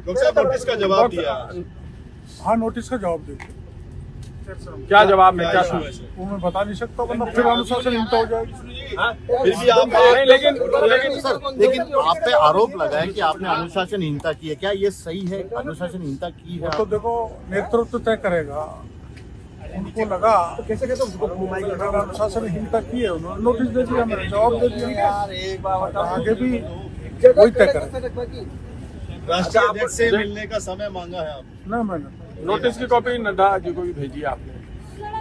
Doctor साहब notice का जवाब दिया। हाँ, नोटिस का जवाब देंगे। क्या जवाब में क्या वो मैं बता नहीं सकता, वरना फिर अनुशासनहीनता हो जाएगी। फिर भी आप लेकिन आप पे आरोप लगा है कि आपने अनुशासनहीनता की है, क्या ये सही है? अनुशासनहीनता की है? तो देखो, नेतृत्व तय करेगा। उनको लगा अगर अनुशासनहीनता की है, उन्होंने नोटिस दे दिया, मैंने जवाब दे दिया। आगे भी वही तय करेगा। राष्ट्रीय अध्यक्ष से मिलने का समय मांगा है आप? ना, मैंने नोटिस की कॉपी नड्डा जी को भी भेजी आपने?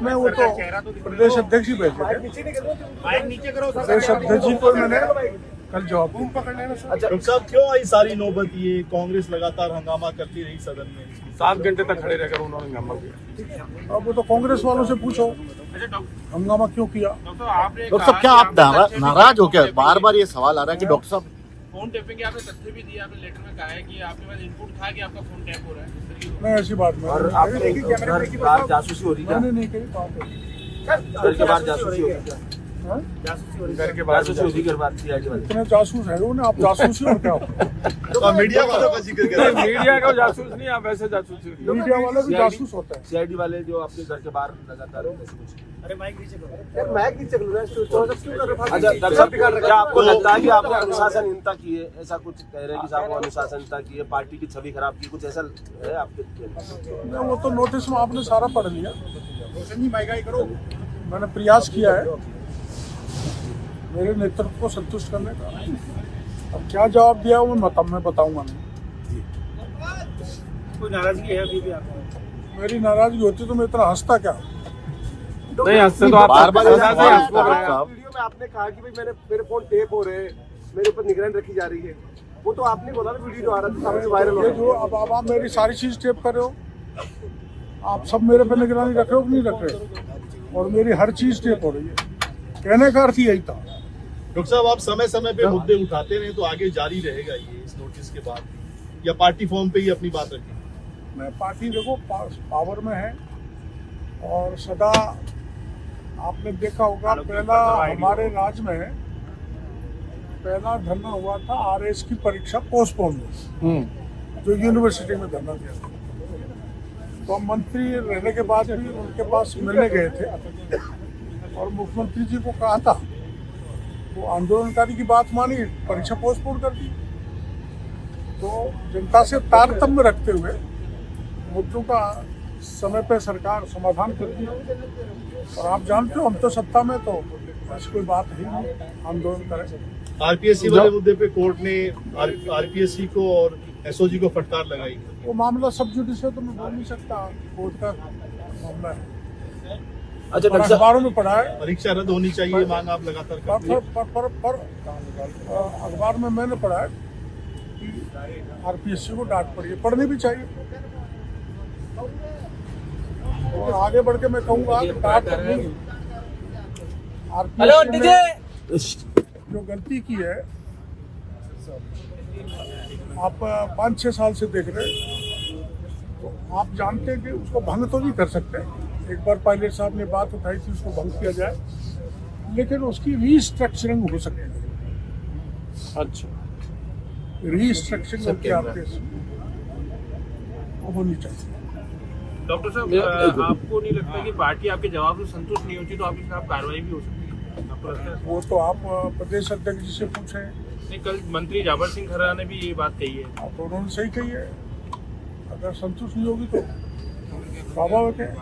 मैं वो तो प्रदेश अध्यक्ष ही भेजे थे। प्रदेश अध्यक्ष जी को मैंने कल जवाब दिया। डॉक्टर साहब क्यों आई सारी नौबत? ये कांग्रेस लगातार हंगामा करती रही सदन में, 7 घंटे तक खड़े रहकर उन्होंने हंगामा किया। अब वो तो कांग्रेस वालों से पूछो हंगामा क्यों किया। डॉक्टर साहब क्या आप नाराज हो क्या? बार बार ये सवाल आ रहा है कि डॉक्टर साहब फोन टैपिंग के आपने तथ्य भी दिया, आपने लेटर में कहा है कि आपके पास इनपुट था कि आपका फोन टैप हो रहा है। नहीं, ऐसी बात नहीं। और आपके घर के बाहर जासूसी हो रही है? मैंने नहीं कही बात। घर के बाहर जासूसी हो रही है? हाँ? घर के बाहर जासूसी हो रही है, घर बात सीआईडी वाले इतने जासूस है उन्हें, आप जासूसी और क्या? तो मीडिया वालों का जिक्र कर रहे हैं। मीडिया का जासूस नहीं, आप वैसे जासूस मीडिया वाले भी जासूस होता है। सीआईडी वाले जो आपके घर के बाहर लगातार माइक नीचे करो अच्छा दर्शक, क्या आपको लगता है कि आपने अनुशासनहीनता की है? ऐसा कुछ कह रहे हैं कि साहब अनुशासनहीनता की है, पार्टी की छवि खराब की, कुछ ऐसा है आपके? वो तो नोटिस में आपने सारा पढ़ लिया। मैंने प्रयास किया है मेरे नेतृत्व को संतुष्ट करने का। अब क्या जवाब दिया वो मैं बताऊंगा नहीं। कोई नाराजगी है अभी भी आपको? मेरी नाराजगी होती तो मैं इतना हंसता क्या? नहीं, हंसते तो आप बार-बार हंस ऐसा रहे हैं। सवाल साहब। वीडियो में आपने कहा कि भाई मेरे फोन टेप हो रहे हैं, मेरे ऊपर निगरानी रखी जा रही है, वो तो आपने बोला ना, वीडियो जो आ रहा था सामने से वायरल हो ये रहा जो अब आप मेरी सारी चीज टेप कर रहे हो, आप सब मेरे पे निगरानी रख रहे हो कि नहीं रख रहे? और मेरी हर चीज टेप हो रही है। कहने का अर्थ यही था। डॉक्टर साहब आप समय समय पे मुद्दे उठाते रहे तो आगे जारी रहेगा ये इस नोटिस के बाद, या पार्टी फॉर्म पे ही अपनी बात रखेंगे? मैं पार्टी देखो पावर में है और सदा आपने देखा होगा पहला हमारे राज्य में पहला धरना हुआ था आरएस की परीक्षा पोस्टपोन जो यूनिवर्सिटी में धरना दिया था। तो हम मंत्री रहने के बाद भी उनके पास मिलने गए थे और मुख्यमंत्री जी को कहा था, वो आंदोलनकारी की बात मानी, परीक्षा पोस्टपोन कर दी। तो जनता से तारतम्य रखते हुए मुद्दों का समय पे सरकार समाधान करती है। और आप जानते हो हम तो सत्ता में, तो ऐसी कोई बात ही नहीं आंदोलन करें। आरपीएससी वाले मुद्दे पे कोर्ट ने आरपीएससी को और एसओजी को फटकार लगाई। वो मामला सब जुडिस है तो मैं बोल नहीं सकता, कोर्ट का मामला है। अच्छा और अखबारों में पढ़ा है, परीक्षा रद्द होनी चाहिए मांग आप लगातार करते हैं। पर अखबार में मैंने पढ़ा है कि आरपीएससी को डांट पड़ी है, पढ़नी भी चाहिए। और आगे बढ़ के मैं कहूँगा डांट नहीं, आरपीएससी ने जो गलती की है, आप 5-6 साल से देख रहे हैं, तो आप जानते हैं कि उसको भंग तो नहीं कर सकते। एक बार पायलट साहब ने बात उठाई थी उसको भंग किया जाए, लेकिन उसकी रीस्ट्रक्चरिंग हो सकती है। अच्छा, रीस्ट्रक्चरिंग होती है आपके वो होनी चाहिए। डॉक्टर साहब आपको नहीं लगता कि पार्टी आपके जवाब से संतुष्ट नहीं होती तो आपके खिलाफ कार्रवाई भी हो सकती है? आपको लगता है? वो तो आप प्रदेश अध्यक्ष जी से पूछें। नहीं, कल मंत्री जाबर सिंह खर्रा ने भी ये बात कही है। आप तो उन्होंने सही कही है, अगर संतुष्ट नहीं होगी तो स्वाभाविक है,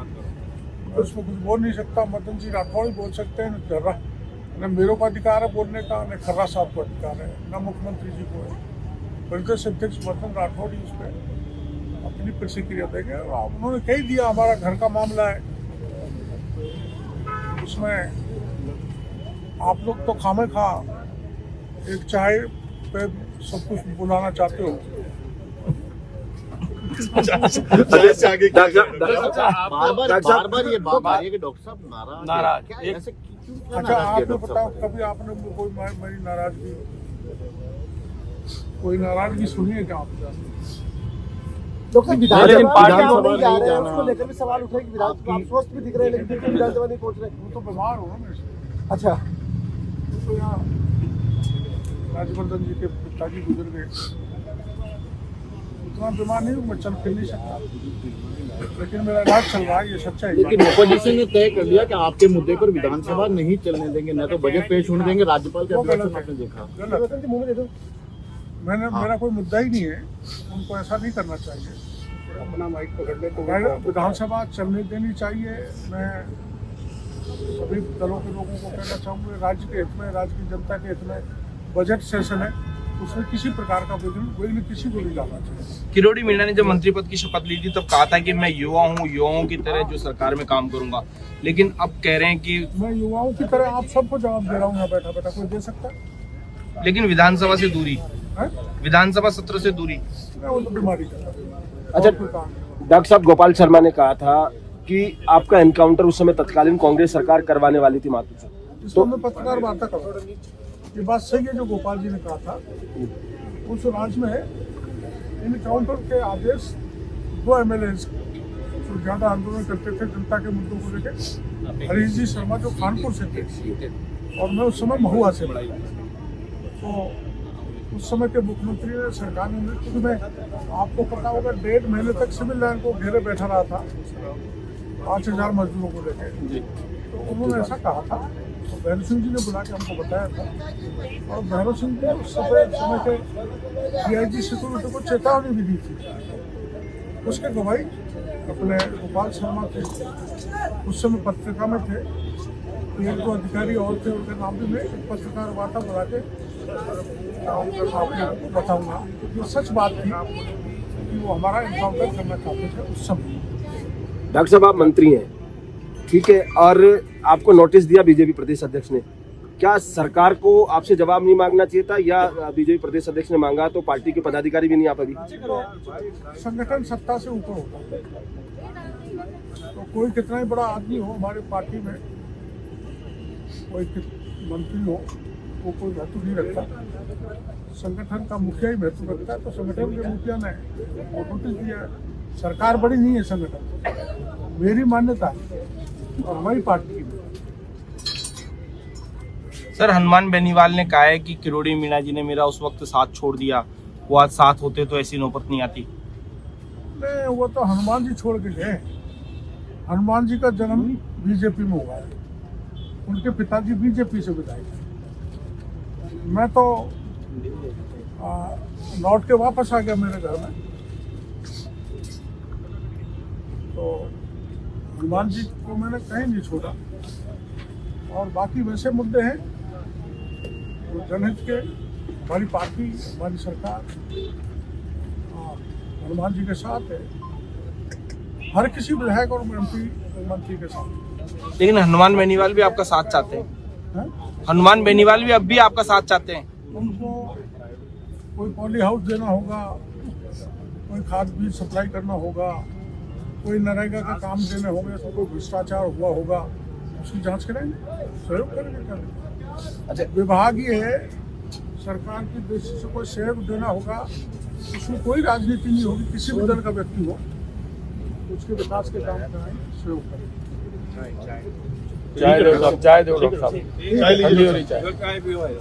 मैं उसमें कुछ बोल नहीं सकता। मदन जी राठौड़ ही बोल सकते हैं, न मेरे को अधिकार है बोलने का, न खर्रा साहब को अधिकार है, न मुख्यमंत्री जी को है। प्रदेश अध्यक्ष मदन राठौड़ ही उस पर अपनी प्रतिक्रिया देंगे। उन्होंने कह दिया हमारा घर का मामला है, उसमें आप लोग तो खामे खा एक चाय पे सब कुछ बुलाना चाहते हो। बार-बार ये बात आ रही है कि डॉक्टर साहब नाराज हैं। ऐसे क्यों अच्छा नाराज आपने बताओ कभी आपने कोई मेरी नाराजगी, कोई नाराजगी सुनी है क्या आपने? उसको लेकर भी सवाल उठे कि विधानसभा आप स्वस्थ भी दिख रहे हैं लेकिन विधानसभा नहीं पहुंच रहे। वो तो बीमार हो ना। अच्छा, तो यहाँ राजवर्धन जी के पिताजी गुजर गए, इतना बीमार नहीं हूँ, मैं चल फिर नहीं सकता, लेकिन मेरा इलाज चल रहा है, ये सच्चाई है। लेकिन ओपोजिशन ने तय कर लिया कि आपके मुद्दे पर विधानसभा नहीं चलने देंगे, न तो बजट पेश होने देंगे। राज्यपाल के वो अभिभाषण गलत है। आपने देखा। गलत है। मेरा कोई मुद्दा ही नहीं है, उनको ऐसा नहीं करना चाहिए। अपना माइक पकड़ ले तो विधानसभा चलने देनी चाहिए। मैं सभी दलों के लोगों को कहना चाहूँगा, राज्य के हित में, राज्य की जनता के हित में बजट सेशन है, उसमें किसी प्रकार का विघ्न किसी को नहीं लाना चाहिए। किरोड़ी मीणा ने जब मंत्री पद की शपथ ली थी तब कहा था कि मैं युवा हूँ, युवाओं की तरह जो सरकार में काम करूंगा, लेकिन अब कह रहे हैं कि मैं युवाओं की तरह आप सबको जवाब दे रहा हूँ यहाँ बैठा बैठा, कोई दे सकता है? लेकिन विधानसभा से दूरी, है? विधानसभा सत्र से दूरी। मैं वो तो बीमारी का। अच्छा, डॉक्टर साहब, गोपाल शर्मा ने कहा था कि आपका एनकाउंटर उस समय तत्कालीन कांग्रेस सरकार करवाने वाली थी मातू से। इसको मैं पत्रकार वार्ता करूँ, ये बात सही है जो गोपाल जी ने कहा था। उस राज्य में इनकाउंटर के आदेश 2 MLA जो ज्यादा आंदोलन करते थे जनता के मुद्दों को लेकर, हरीश जी शर्मा जो कानपुर से थे और मैं उस समय महुआ से, तो उस समय के मुख्यमंत्री ने, सरकार ने, क्योंकि मैं आपको पता होगा 1.5 महीने तक सिविल लाइन को घेरे बैठा रहा था 5000 मजदूरों को लेकर, तो उन्होंने ऐसा कहा था, तो भैरव सिंह जी ने बुला के हमको बताया था, और भैरव सिंह जी उस समय के DIG सिक्योरिटी को चेतावनी भी दी थी। उसके गवाही अपने गोपाल शर्मा थे, उस समय पत्रिका में थे, 1-2 अधिकारी और थे, उनके नाम भी मैं एक पत्रकार वार्ता बुला के आपको बताऊंगा। ये सच बात थी कि वो हमारा इनकाउंटर करना चाहते थे उस समय। डॉक्टर साहब, आप मंत्री हैं, ठीक है, और आपको नोटिस दिया बीजेपी प्रदेश अध्यक्ष ने, क्या सरकार को आपसे जवाब नहीं मांगना चाहिए था, या बीजेपी प्रदेश अध्यक्ष ने मांगा तो पार्टी के पदाधिकारी भी नहीं आ पाए? संगठन सत्ता से ऊपर होता है, तो कोई कितना ही बड़ा आदमी हो हमारे पार्टी में, कोई मंत्री हो, वो कोई महत्व नहीं रखता। संगठन का मुखिया ही महत्व रखता है, तो संगठन के मुखिया ने वो नोटिस दिया है। सरकार बड़ी नहीं है संगठन, मेरी मान्यता है और हमारी पार्टी की। सर, हनुमान बेनीवाल ने कहा है कि किरोड़ी मीणा जी ने मेरा उस वक्त साथ छोड़ दिया, वो आज साथ होते तो ऐसी नौबत नहीं आती। नहीं, वो तो हनुमान जी छोड़ के गए। हनुमान जी का जन्म बीजेपी में हुआ है, उनके पिताजी बीजेपी से विधायक हैं। मैं तो लौट के वापस आ गया मेरे घर में, तो हनुमान जी को मैंने कहीं नहीं छोड़ा। और बाकी वैसे मुद्दे हैं तो जनहित के, हमारी पार्टी, हमारी सरकार हनुमान जी के साथ है, हर किसी विधायक और मंत्री के साथ। लेकिन हनुमान बेनीवाल भी आपका साथ चाहते हैं, हनुमान बेनीवाल भी अब भी आपका साथ चाहते हैं। उनको कोई पॉली हाउस देना होगा, कोई खाद बीज सप्लाई करना होगा, कोई नरेगा का काम देने होंगे, तो कोई भ्रष्टाचार हुआ होगा, उसकी जांच करेंगे, सहयोग करेंगे। अच्छा, विभाग ये है, सरकार की दृष्टि से कोई सहयोग देना होगा, उसमें कोई राजनीति नहीं होगी, किसी भी दल का व्यक्ति हो, उसके विकास के काम कराएंगे, सहयोग करेंगे। चाय दो डॉक्टर साहब, चाय।